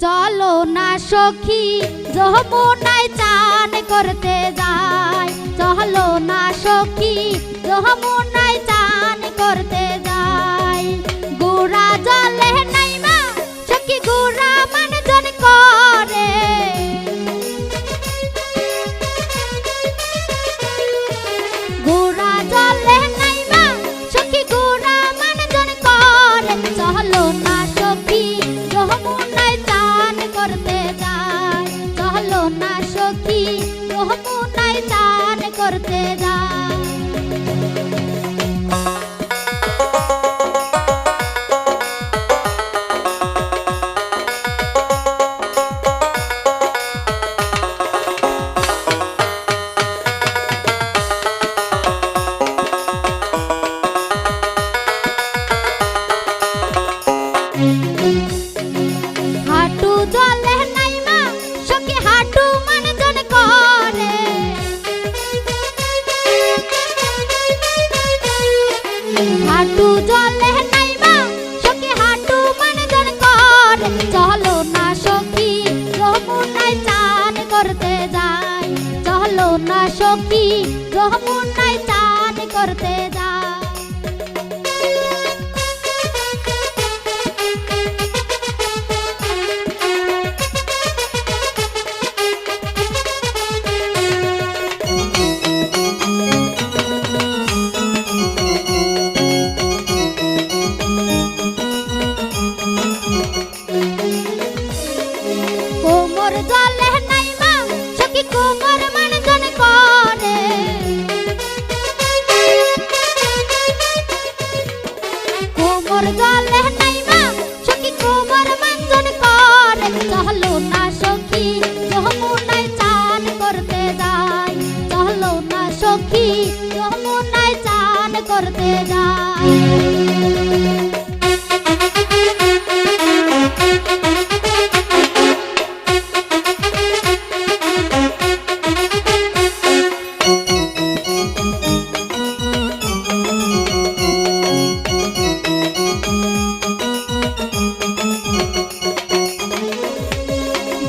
চলো না সখী যমুনায় চান করতে যাই, চলো না সখী যমুনায় চান করতে যাই। গোরা জলে নাইমা সখী গোরা মানজন করে, গোরা জলে নাইমা সখী গোরা মানজন করে। চলো না সখী যমুনায় চান করতে যাই, চলো না সখী যমুনায় চান করতে যাই। হাঁটু জলে নাইমা সখী হাঁটু মানজন করে, হাঁটু জলে নাইমা সখী হাঁটু মানজন করে। চলো না সখী যমুনায় চান করতে যাই, চলো না সখী যমুনায় চান করতে যাই। কোমর জলে নাইমা সখী কোমর মানজন করে, কোমর জলে নাইমা সখী কোমর মানজন করে। চলো না সখী যমুনায় চান করতে যাই, চলো না সখী যমুনায় চান করতে যাই।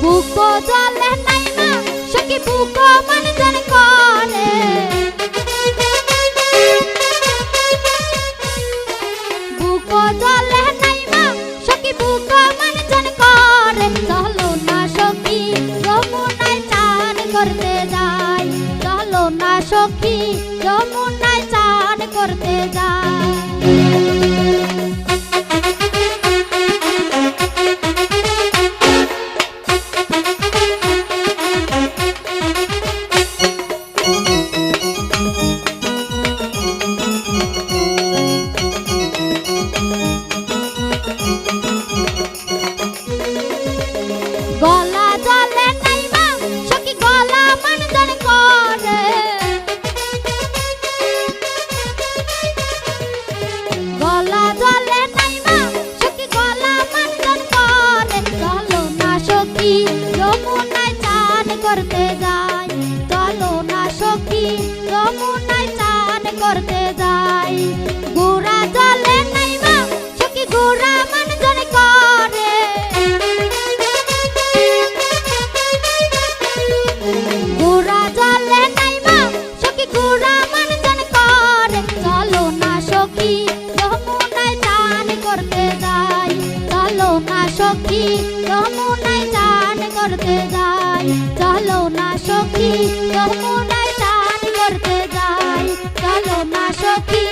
বুকো জলে নাইমা সখী বুকো মানজন করে, বুকো জলে নাইমা সখী বুকো মানজন করে। চলো না সখী যমুনায় চান করতে যাই, চলো না সখী যমুনায় চান করতে যাই। গলা জলে নাইমা সখী গলা মানজন করে, গলা জলে নাইমা সখী গলা মানজন করে। চলো না সখী যমুনায় চান করতে যাই, চলো না সখী যমুনায় চান করতে যাই। গোরা জলে নাইমা সখী গোরা মানজন করে, গোরা জলে নাইমা সখী গোরা মানজন করে। চলো না সখী যমুনায় চান করতে যাই, চলো না সখী যমুনায় চান করতে যাই, চলো না সখী যমুনায় চান করতে যাই, চলো না সখী